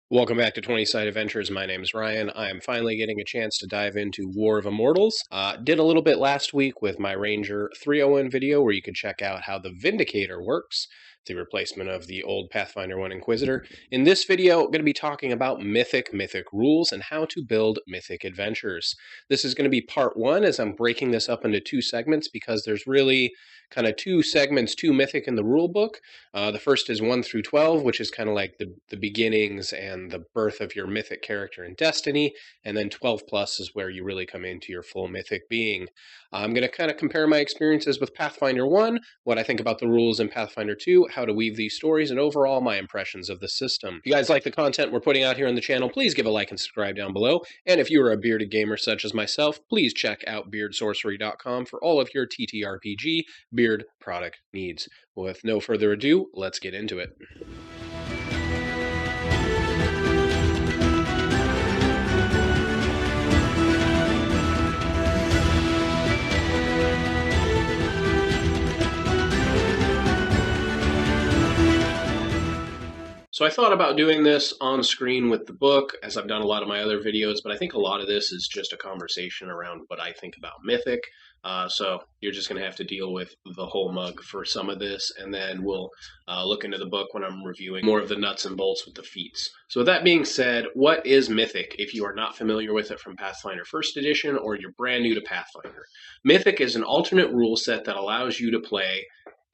Welcome back to 20 Side Adventures. My name is Ryan. I'm finally getting a chance to dive into War of Immortals. Did a little bit last week with my Ranger 301 video where you can check out how the Vindicator works, the replacement of the old Pathfinder 1 Inquisitor. In this video, I'm going to be talking about Mythic rules and how to build Mythic adventures. This is going to be part 1 as I'm breaking this up into 2 segments because there's really kind of 2 segments to Mythic in the rule book. The first is 1 through 12, which is kind of like the beginnings and the birth of your Mythic character in Destiny, and then 12 plus is where you really come into your full Mythic being. I'm going to kind of compare my experiences with Pathfinder 1, what I think about the rules in Pathfinder 2, how to weave these stories, and overall my impressions of the system. If you guys like the content we're putting out here on the channel, please give a like and subscribe down below. And if you are a bearded gamer such as myself, please check out beardsorcery.com for all of your TTRPG beard product needs. With no further ado, let's get into it. So I thought about doing this on screen with the book, as I've done a lot of my other videos, but I think a lot of this is just a conversation around what I think about Mythic. So you're just going to have to deal with the whole mug for some of this, and then we'll look into the book when I'm reviewing more of the nuts and bolts with the feats. So with that being said, what is Mythic if you are not familiar with it from Pathfinder 1st Edition or you're brand new to Pathfinder? Mythic is an alternate rule set that allows you to play,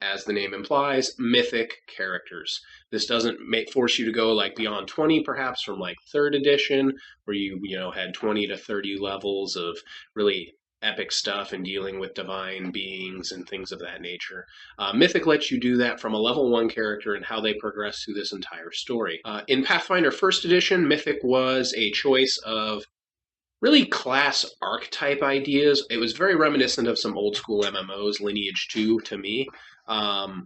as the name implies, mythic characters. This doesn't force you to go like beyond 20, perhaps from like 3rd edition, where you had 20 to 30 levels of really epic stuff and dealing with divine beings and things of that nature. Mythic lets you do that from a level 1 character and how they progress through this entire story. In Pathfinder 1st Edition, Mythic was a choice of really class archetype ideas. It was very reminiscent of some old school MMOs, Lineage 2 to me,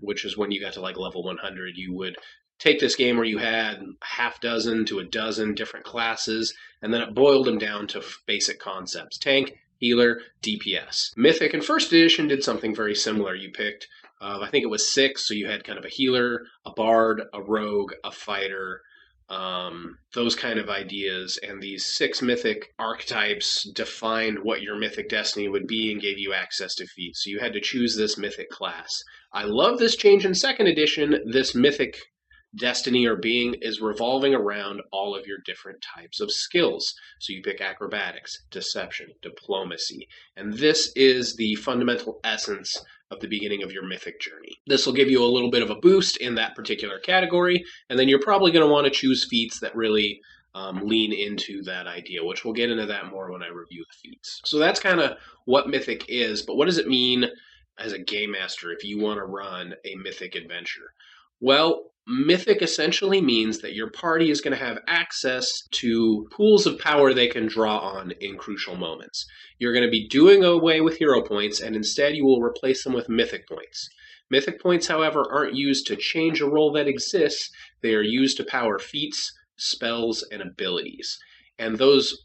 which is when you got to like level 100, you would take this game where you had half dozen to a dozen different classes, and then it boiled them down to basic concepts: tank, healer, DPS. Mythic in 1st Edition did something very similar. You picked, I think it was 6, so you had kind of a healer, a bard, a rogue, a fighter, those kind of ideas, and these 6 mythic archetypes defined what your mythic destiny would be and gave you access to feats. So you had to choose this mythic class. I love this change in 2nd edition. This mythic destiny or being is revolving around all of your different types of skills. So you pick acrobatics, deception, diplomacy, and this is the fundamental essence of the beginning of your mythic journey. This will give you a little bit of a boost in that particular category, and then you're probably going to want to choose feats that really lean into that idea, which we'll get into that more when I review the feats. So that's kind of what Mythic is, but what does it mean as a game master if you want to run a Mythic adventure? Well, Mythic essentially means that your party is going to have access to pools of power they can draw on in crucial moments. You're going to be doing away with hero points, and instead you will replace them with Mythic points. Mythic points, however, aren't used to change a role that exists. They are used to power feats, spells, and abilities. And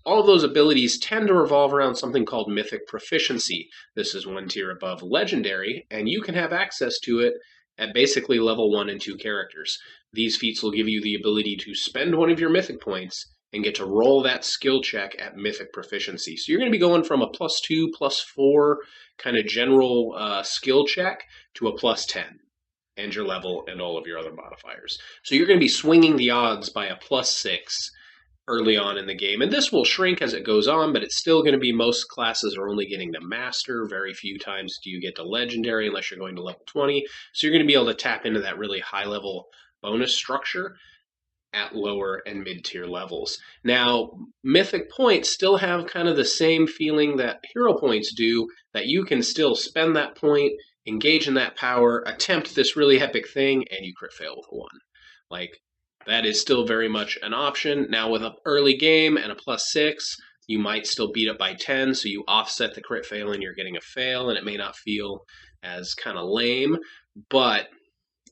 all of those abilities tend to revolve around something called Mythic Proficiency. This is 1 tier above Legendary, and you can have access to it at basically level 1 and 2 characters. These feats will give you the ability to spend one of your Mythic points and get to roll that skill check at Mythic Proficiency. So you're going to be going from a +2, +4 kind of general skill check to a +10, and your level and all of your other modifiers. So you're going to be swinging the odds by a +6 early on in the game. And this will shrink as it goes on, but it's still going to be most classes are only getting to Master. Very few times do you get to Legendary unless you're going to level 20. So you're going to be able to tap into that really high-level bonus structure at lower and mid-tier levels. Now, Mythic Points still have kind of the same feeling that Hero Points do, that you can still spend that point, engage in that power, attempt this really epic thing, and you crit fail with 1. Like, that is still very much an option. Now, with an early game and a +6, you might still beat it by 10, so you offset the crit fail and you're getting a fail, and it may not feel as kind of lame, but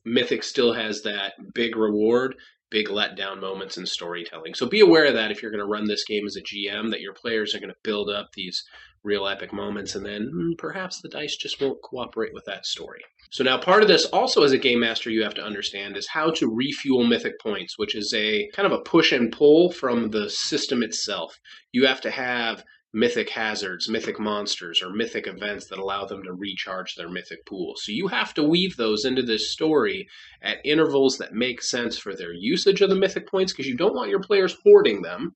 Mythic still has that big reward big letdown moments in storytelling. So be aware of that if you're going to run this game as a GM, that your players are going to build up these real epic moments, and then perhaps the dice just won't cooperate with that story. So now part of this also as a game master you have to understand is how to refuel mythic points, which is a kind of a push and pull from the system itself. You have to have mythic hazards, mythic monsters, or mythic events that allow them to recharge their mythic pool. So you have to weave those into this story at intervals that make sense for their usage of the mythic points, because you don't want your players hoarding them,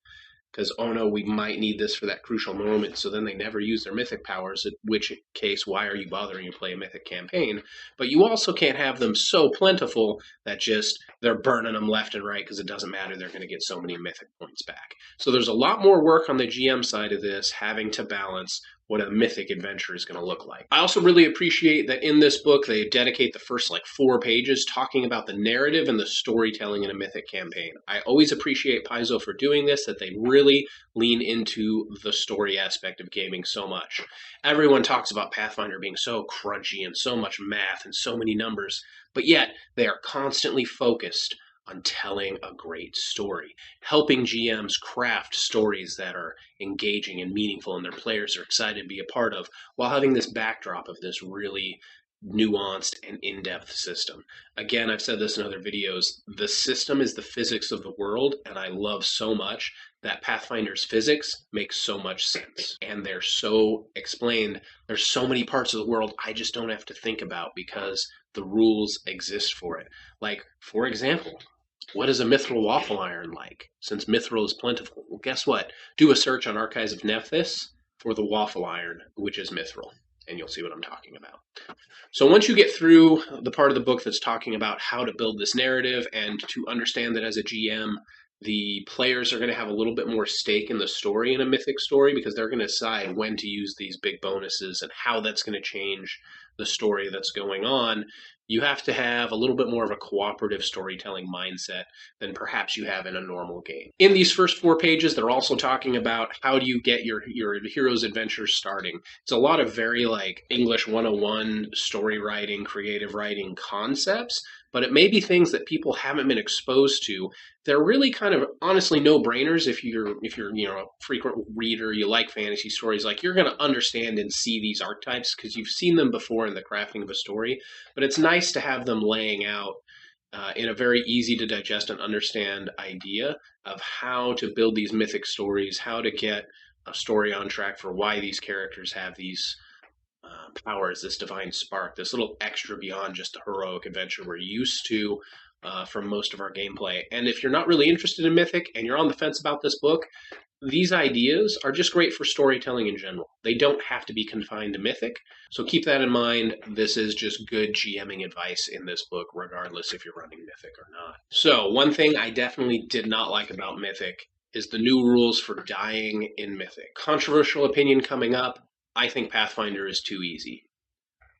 because, oh no, we might need this for that crucial moment, so then they never use their mythic powers, in which case, why are you bothering to play a mythic campaign? But you also can't have them so plentiful that just they're burning them left and right, because it doesn't matter, they're going to get so many mythic points back. So there's a lot more work on the GM side of this, having to balance what a mythic adventure is going to look like. I also really appreciate that in this book they dedicate the first 4 pages talking about the narrative and the storytelling in a mythic campaign. I always appreciate Paizo for doing this, that they really lean into the story aspect of gaming so much. Everyone talks about Pathfinder being so crunchy and so much math and so many numbers, but yet they are constantly focused on telling a great story, helping GMs craft stories that are engaging and meaningful and their players are excited to be a part of, while having this backdrop of this really nuanced and in-depth system. Again, I've said this in other videos, the system is the physics of the world, and I love so much that Pathfinder's physics makes so much sense. And they're so explained. There's so many parts of the world I just don't have to think about because the rules exist for it. Like, for example, what is a mithril waffle iron like? Since mithril is plentiful. Well, guess what? Do a search on Archives of Nephthys for the waffle iron, which is mithril, and you'll see what I'm talking about. So once you get through the part of the book that's talking about how to build this narrative and to understand that as a GM, the players are going to have a little bit more stake in the story in a mythic story, because they're going to decide when to use these big bonuses and how that's going to change the story that's going on. You have to have a little bit more of a cooperative storytelling mindset than perhaps you have in a normal game. In these first 4 pages, they're also talking about how do you get your hero's adventure starting. It's a lot of very English 101 story writing, creative writing concepts, but it may be things that people haven't been exposed to. They're really kind of honestly no-brainers if you're a frequent reader, you like fantasy stories, you're going to understand and see these archetypes because you've seen them before in the crafting of a story. But it's nice to have them laying out in a very easy to digest and understand idea of how to build these mythic stories, how to get a story on track for why these characters have these powers, this divine spark, this little extra beyond just a heroic adventure we're used to from most of our gameplay. And if you're not really interested in Mythic and you're on the fence about this book, these ideas are just great for storytelling in general. They don't have to be confined to Mythic. So keep that in mind. This is just good GMing advice in this book, regardless if you're running Mythic or not. So one thing I definitely did not like about Mythic is the new rules for dying in Mythic. Controversial opinion coming up. I think Pathfinder is too easy.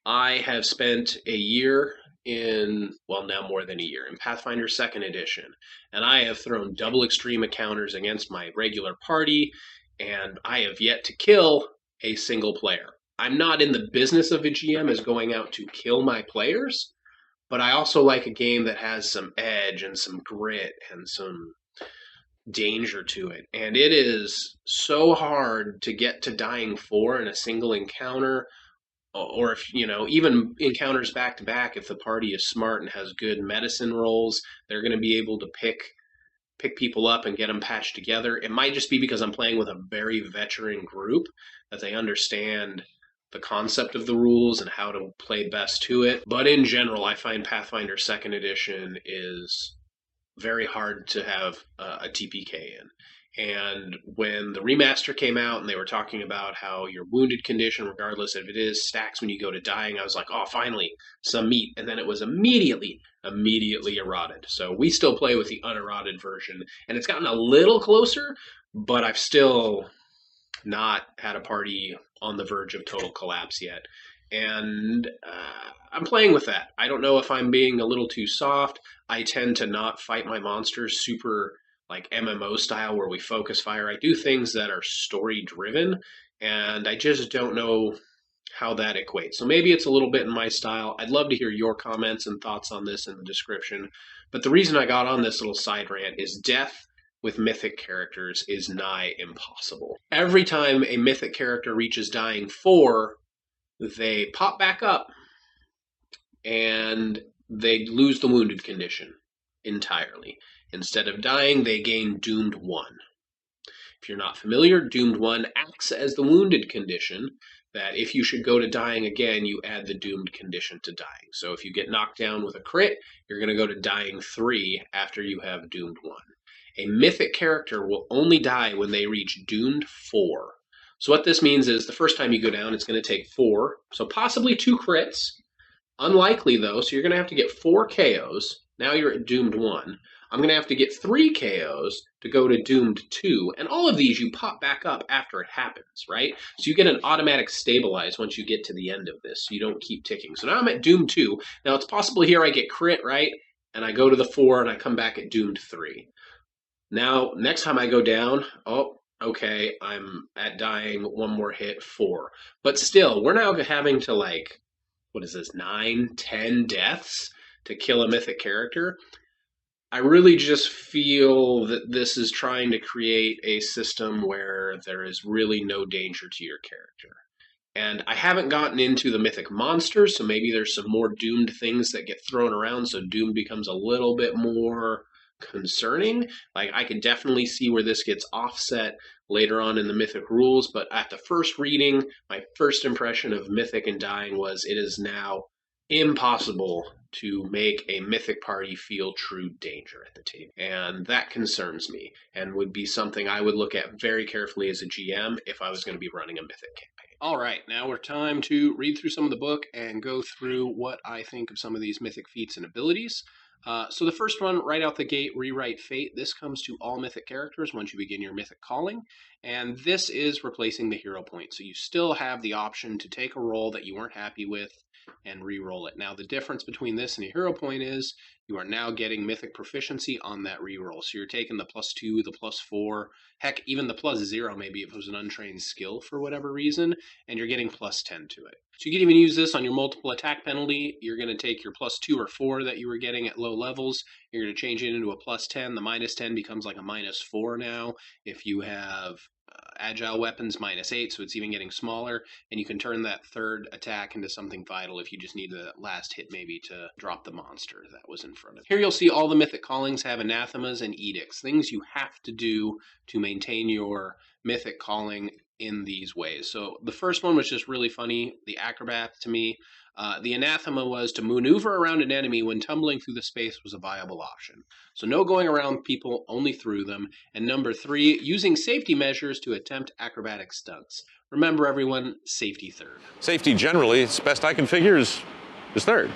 I have spent a year now more than a year, in Pathfinder 2nd Edition, and I have thrown double extreme encounters against my regular party, and I have yet to kill a single player. I'm not in the business of a GM as going out to kill my players, but I also like a game that has some edge and some grit and some danger to it. And it is so hard to get to dying 4 in a single encounter, or if even encounters back to back. If the party is smart and has good medicine rolls, they're going to be able to pick people up and get them patched together. It might just be because I'm playing with a very veteran group that they understand the concept of the rules and how to play best to it. But in general, I find Pathfinder 2nd Edition is very hard to have a TPK in. And when the remaster came out and they were talking about how your wounded condition, regardless if it is, stacks when you go to dying, I was like, oh, finally, some meat. And then it was immediately eroded. So we still play with the uneroded version. And it's gotten a little closer, but I've still not had a party on the verge of total collapse yet. And I'm playing with that. I don't know if I'm being a little too soft. I tend to not fight my monsters super MMO style where we focus fire. I do things that are story driven, and I just don't know how that equates. So maybe it's a little bit in my style. I'd love to hear your comments and thoughts on this in the description. But the reason I got on this little side rant is death with mythic characters is nigh impossible. Every time a mythic character reaches dying 4, they pop back up and they lose the wounded condition entirely. Instead of dying, they gain doomed 1. If you're not familiar, doomed 1 acts as the wounded condition, that if you should go to dying again, you add the doomed condition to dying. So if you get knocked down with a crit, you're going to go to dying 3 after you have doomed 1. A mythic character will only die when they reach doomed 4. So what this means is the first time you go down, it's going to take 4, so possibly 2 crits. Unlikely though, so you're going to have to get 4 KOs. Now you're at doomed 1. I'm going to have to get 3 KOs to go to doomed 2, and all of these you pop back up after it happens, right? So you get an automatic stabilize once you get to the end of this, so you don't keep ticking. So now I'm at doomed 2. Now it's possible here I get crit, right? And I go to the 4 and I come back at doomed 3. Now, next time I go down, oh, okay, I'm at dying 1 more hit, 4. But still, we're now having to, like, what is this, 9, 10 deaths to kill a mythic character? I really just feel that this is trying to create a system where there is really no danger to your character. And I haven't gotten into the mythic monsters, so maybe there's some more doomed things that get thrown around, so doom becomes a little bit more concerning. Like, I could definitely see where this gets offset later on in the mythic rules, but at the first reading, my first impression of mythic and dying was it is now impossible to make a mythic party feel true danger at the table. And that concerns me and would be something I would look at very carefully as a GM if I was going to be running a mythic campaign. All right, now we're time to read through some of the book and go through what I think of some of these mythic feats and abilities. So the first one, right out the gate, Rewrite Fate. This comes to all mythic characters once you begin your mythic calling, and this is replacing the hero point. So you still have the option to take a roll that you weren't happy with and re-roll it. Now the difference between this and a hero point is you are now getting Mythic Proficiency on that re-roll. So you're taking the +2, the +4, heck, even the +0 maybe if it was an untrained skill for whatever reason, and you're getting +10 to it. So you can even use this on your multiple attack penalty. You're going to take your +2 or 4 that you were getting at low levels. You're going to change it into a +10. The -10 becomes like a -4 now. If you have agile weapons, -8, so it's even getting smaller, and you can turn that third attack into something vital if you just need the last hit maybe to drop the monster that was in front of you. Here you'll see all the mythic callings have anathemas and edicts, things you have to do to maintain your mythic calling in these ways. So the first one was just really funny, the acrobat to me. The anathema was to maneuver around an enemy when tumbling through the space was a viable option. So no going around people, only through them. And number 3, using safety measures to attempt acrobatic stunts. Remember, everyone, safety third. Safety generally, it's best I can figure, is third.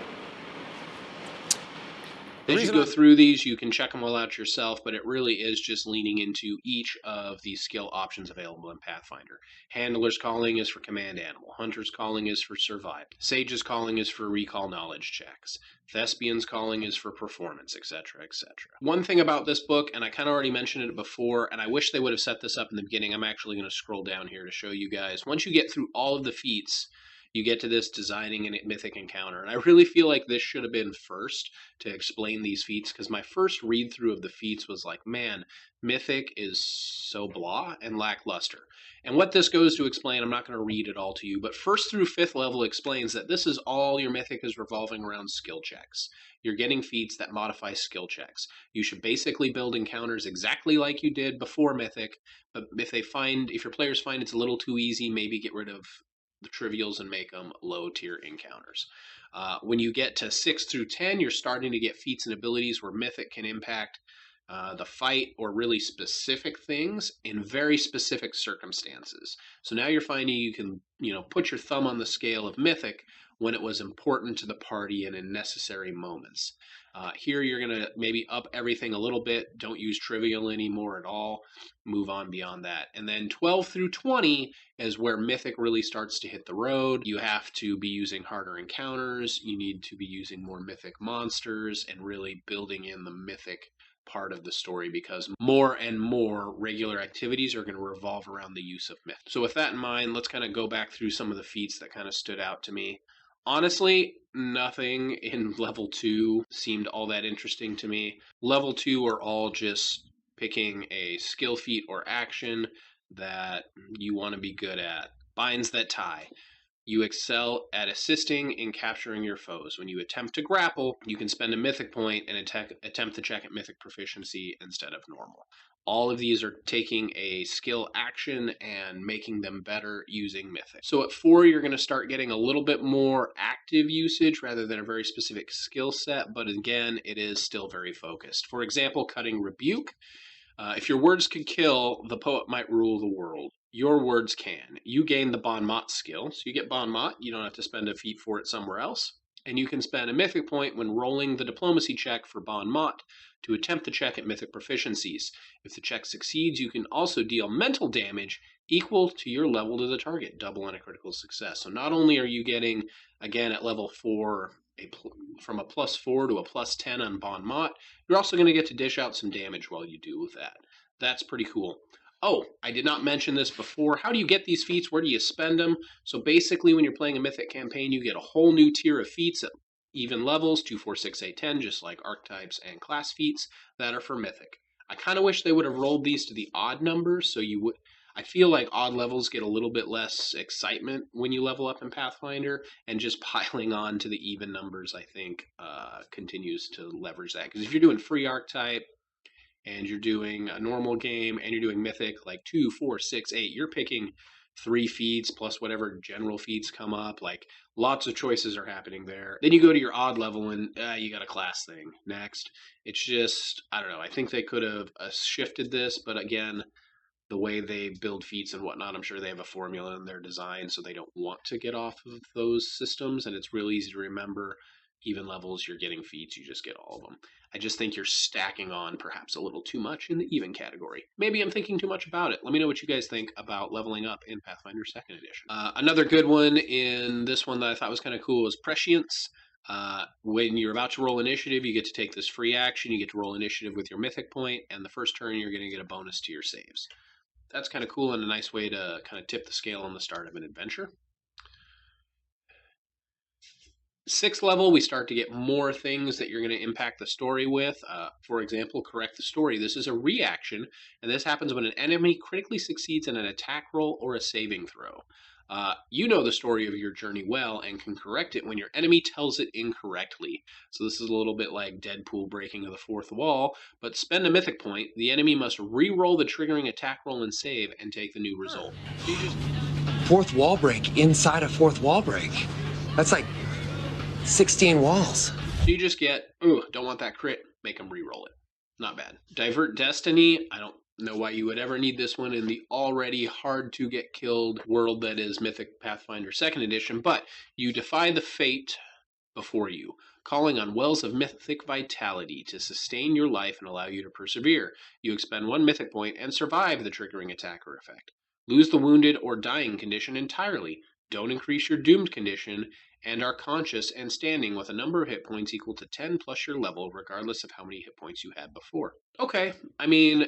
As you go through these, you can check them all out yourself, but it really is just leaning into each of the skill options available in Pathfinder. Handler's Calling is for command animal. Hunter's Calling is for survival. Sage's Calling is for recall knowledge checks. Thespian's Calling is for performance, etc., etc. One thing about this book, and I kind of already mentioned it before, and I wish they would have set this up in the beginning. I'm actually going to scroll down here to show you guys. Once you get through all of the feats, you get to this designing a mythic encounter. And I really feel like this should have been first to explain these feats, because my first read through of the feats was like, man, mythic is so blah and lackluster. And what this goes to explain, I'm not going to read it all to you, but 1st through 5th level explains that this is all your mythic is revolving around skill checks. You're getting feats that modify skill checks. You should basically build encounters exactly like you did before mythic, but if your players find it's a little too easy, maybe get rid of the trivials and make them low tier encounters. When you get to 6 through 10, you're starting to get feats and abilities where mythic can impact the fight or really specific things in very specific circumstances. So now you're finding you can, put your thumb on the scale of mythic when it was important to the party and in necessary moments. Here you're going to maybe up everything a little bit. Don't use trivial anymore at all. Move on beyond that. And then 12 through 20 is where mythic really starts to hit the road. You have to be using harder encounters. You need to be using more mythic monsters and really building in the mythic part of the story because more and more regular activities are going to revolve around the use of myth. So with that in mind, let's kind of go back through some of the feats that kind of stood out to me. Honestly, nothing in level 2 seemed all that interesting to me. Level 2 are all just picking a skill feat or action that you want to be good at. Binds that tie. You excel at assisting in capturing your foes. When you attempt to grapple, you can spend a mythic point and attempt to check at mythic proficiency instead of normal. All of these are taking a skill action and making them better using mythic. So at 4, you're going to start getting a little bit more active usage rather than a very specific skill set, but again, it is still very focused. For example, cutting rebuke. If your words could kill, the poet might rule the world. Your words can. You gain the Bon Mot skill, so you get Bon Mot. You don't have to spend a feat for it somewhere else. And you can spend a mythic point when rolling the diplomacy check for Bon Mot to attempt the check at mythic proficiencies. If the check succeeds, you can also deal mental damage equal to your level to the target, double on a critical success. So not only are you getting, again, at level 4, from a +4 to a +10 on Bon Mot, you're also going to get to dish out some damage while you do with that. That's pretty cool. Oh, I did not mention this before. How do you get these feats? Where do you spend them? So basically, when you're playing a Mythic campaign, you get a whole new tier of feats at even levels, 2, 4, 6, 8, 10, just like archetypes and class feats that are for Mythic. I kind of wish they would have rolled these to the odd numbers, so you would... I feel like odd levels get a little bit less excitement when you level up in Pathfinder, and just piling on to the even numbers, I think, continues to leverage that. Because if you're doing free archetype, and you're doing a normal game, and you're doing Mythic, like 2, 4, 6, 8, you're picking 3 feats plus whatever general feats come up. Like, lots of choices are happening there. Then you go to your odd level, and you got a class thing next. It's just, I don't know. I think they could have shifted this, but again, the way they build feats and whatnot, I'm sure they have a formula in their design, so they don't want to get off of those systems, and it's real easy to remember. Even levels, you're getting feats, you just get all of them. I just think you're stacking on perhaps a little too much in the even category. Maybe I'm thinking too much about it. Let me know what you guys think about leveling up in Pathfinder 2nd Edition. Another good one in this one that I thought was kind of cool was Prescience. When you're about to roll initiative, you get to take this free action. You get to roll initiative with your mythic point, and the first turn you're going to get a bonus to your saves. That's kind of cool and a nice way to kind of tip the scale on the start of an adventure. 6th level, we start to get more things that you're going to impact the story with. For example, correct the story. This is a reaction, and this happens when an enemy critically succeeds in an attack roll or a saving throw. You know the story of your journey well and can correct it when your enemy tells it incorrectly. So this is a little bit like Deadpool breaking of the fourth wall, but spend a mythic point. The enemy must re-roll the triggering attack roll and save and take the new result. So you just... Fourth wall break inside a fourth wall break. That's like 16 walls. So you just get, ooh, don't want that crit, make them re-roll it. Not bad. Divert Destiny, I don't know why you would ever need this one in the already hard to get killed world that is Mythic Pathfinder 2nd Edition, but you defy the fate before you, calling on wells of mythic vitality to sustain your life and allow you to persevere. You expend 1 mythic point and survive the triggering attack or effect. Lose the wounded or dying condition entirely. Don't increase your doomed condition, and are conscious and standing with a number of hit points equal to 10 plus your level, regardless of how many hit points you had before. Okay, I mean,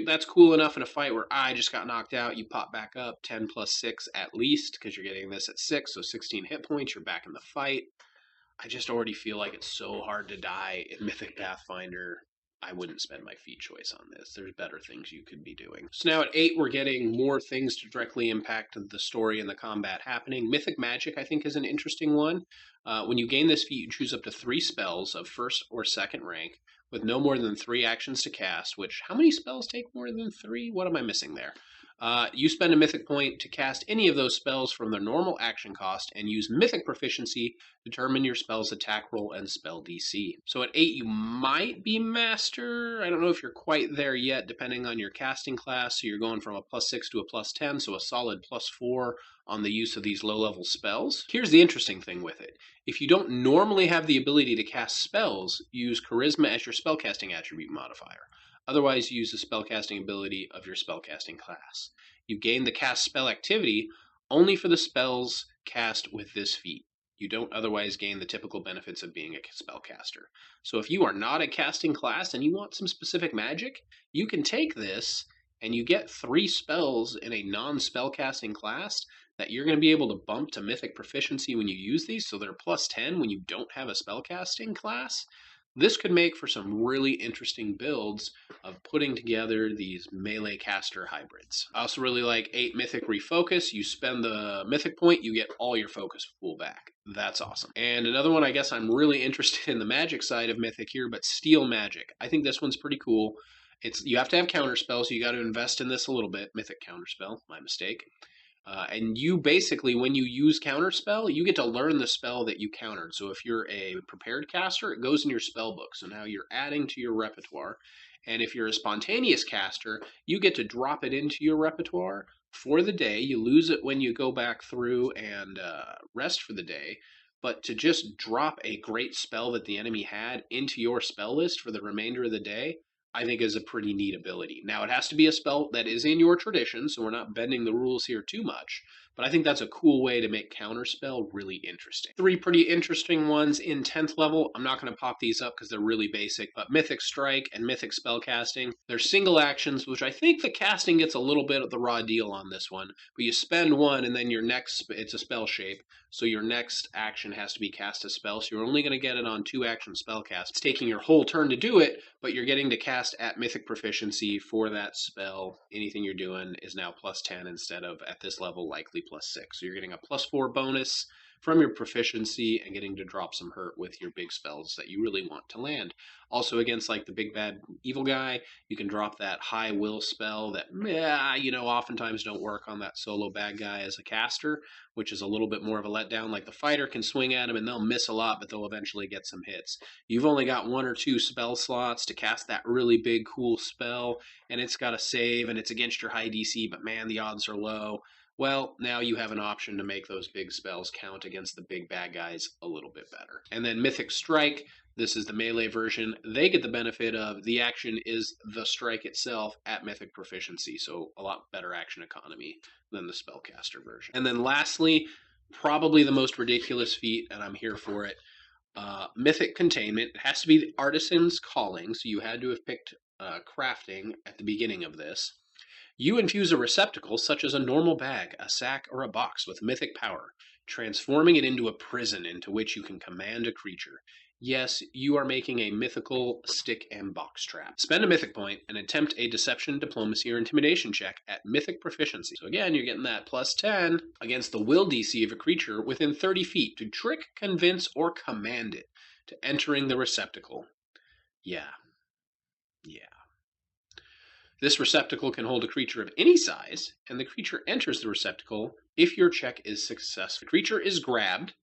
that's cool enough in a fight where I just got knocked out. You pop back up, 10 plus 6 at least, because you're getting this at 6, so 16 hit points, you're back in the fight. I just already feel like it's so hard to die in Mythic Pathfinder. I wouldn't spend my feat choice on this. There's better things you could be doing. So now at 8, we're getting more things to directly impact the story and the combat happening. Mythic Magic, I think, is an interesting one. When you gain this feat, you choose up to 3 spells of 1st or 2nd rank with no more than 3 actions to cast, which, how many spells take more than 3? What am I missing there? You spend a mythic point to cast any of those spells from their normal action cost and use Mythic Proficiency to determine your spell's attack roll and spell DC. So at 8, you might be Master. I don't know if you're quite there yet, depending on your casting class. So you're going from a +6 to a +10, so a solid +4 on the use of these low-level spells. Here's the interesting thing with it. If you don't normally have the ability to cast spells, use Charisma as your spellcasting attribute modifier. Otherwise, use the spellcasting ability of your spellcasting class. You gain the cast spell activity only for the spells cast with this feat. You don't otherwise gain the typical benefits of being a spellcaster. So if you are not a casting class and you want some specific magic, you can take this and you get 3 spells in a non-spellcasting class that you're going to be able to bump to Mythic Proficiency when you use these, so they're plus 10 when you don't have a spellcasting class. This could make for some really interesting builds of putting together these melee caster hybrids. I also really like 8 Mythic Refocus. You spend the Mythic point, you get all your focus full back. That's awesome. And another one, I guess I'm really interested in the magic side of Mythic here, but Steel Magic. I think this one's pretty cool. You have to have counterspell, so you got to invest in this a little bit. Mythic counterspell, my mistake. And you basically, when you use counterspell, you get to learn the spell that you countered. So if you're a prepared caster, it goes in your spell book. So now you're adding to your repertoire. And if you're a spontaneous caster, you get to drop it into your repertoire for the day. You lose it when you go back through and rest for the day. But to just drop a great spell that the enemy had into your spell list for the remainder of the day, I think is a pretty neat ability. Now, it has to be a spell that is in your tradition, so we're not bending the rules here too much, but I think that's a cool way to make Counterspell really interesting. 3 pretty interesting ones in 10th level. I'm not going to pop these up because they're really basic, but Mythic Strike and Mythic Spellcasting. They're single actions, which I think the casting gets a little bit of the raw deal on this one, but you spend 1 and then your next, it's a spell shape, so your next action has to be cast a spell, so you're only going to get it on 2 action spellcast. It's taking your whole turn to do it, but you're getting to cast at Mythic Proficiency for that spell. Anything you're doing is now plus 10 instead of, at this level, likely plus 6. So you're getting a plus 4 bonus from your proficiency and getting to drop some hurt with your big spells that you really want to land. Also, against like the big bad evil guy, you can drop that high will spell that, oftentimes don't work on that solo bad guy as a caster, which is a little bit more of a letdown. Like the fighter can swing at him and they'll miss a lot, but they'll eventually get some hits. You've only got 1 or 2 spell slots to cast that really big, cool spell, and it's got a save, and it's against your high DC, but man, the odds are low. Well, now you have an option to make those big spells count against the big bad guys a little bit better. And then Mythic Strike, this is the melee version. They get the benefit of the action is the strike itself at Mythic Proficiency, so a lot better action economy than the Spellcaster version. And then lastly, probably the most ridiculous feat, and I'm here for it, Mythic Containment. It has to be the Artisan's Calling, so you had to have picked crafting at the beginning of this. You infuse a receptacle, such as a normal bag, a sack, or a box, with mythic power, transforming it into a prison into which you can command a creature. Yes, you are making a mythical stick and box trap. Spend a mythic point and attempt a deception, diplomacy, or intimidation check at Mythic Proficiency. So again, you're getting that plus 10 against the will DC of a creature within 30 feet to trick, convince, or command it to entering the receptacle. Yeah. This receptacle can hold a creature of any size, and the creature enters the receptacle if your check is successful. The creature is grabbed,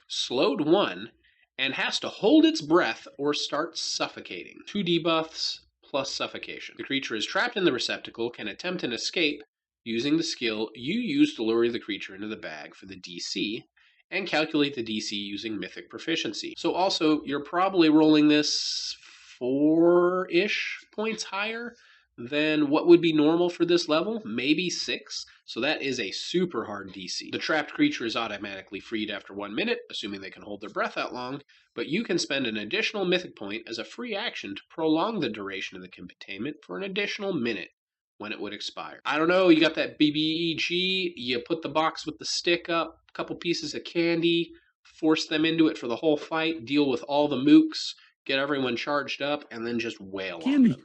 slowed 1, and has to hold its breath or start suffocating. 2 debuffs plus suffocation. The creature is trapped in the receptacle, can attempt an escape using the skill you use to lure the creature into the bag for the DC, and calculate the DC using Mythic Proficiency. So also, you're probably rolling this 4-ish points higher than what would be normal for this level, maybe 6. So that is a super hard DC. The trapped creature is automatically freed after 1 minute, assuming they can hold their breath that long, but you can spend an additional mythic point as a free action to prolong the duration of the containment for an additional minute when it would expire. I don't know, you got that BBEG, you put the box with the stick up, a couple pieces of candy, force them into it for the whole fight, deal with all the mooks, get everyone charged up, and then just wail on them.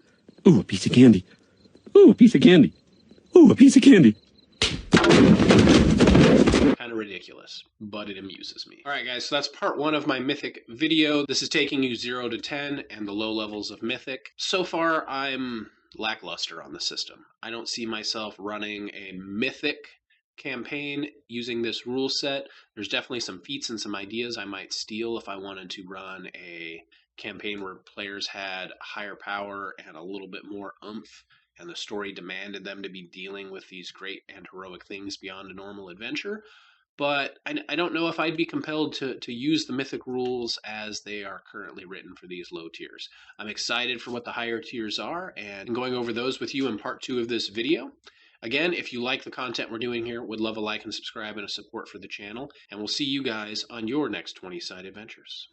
Ooh, a piece of candy. Ooh, a piece of candy. Ooh, a piece of candy. Kind of ridiculous, but it amuses me. Alright guys, so that's part 1 of my Mythic video. This is taking you 0 to 10 and the low levels of Mythic. So far, I'm lackluster on the system. I don't see myself running a Mythic campaign using this rule set. There's definitely some feats and some ideas I might steal if I wanted to run a campaign where players had higher power and a little bit more oomph, and the story demanded them to be dealing with these great and heroic things beyond a normal adventure. But I don't know if I'd be compelled to use the Mythic rules as they are currently written for these low tiers. I'm excited for what the higher tiers are, and going over those with you in part 2 of this video. Again, if you like the content we're doing here, would love a like and subscribe and a support for the channel, and we'll see you guys on your next 20-side adventures.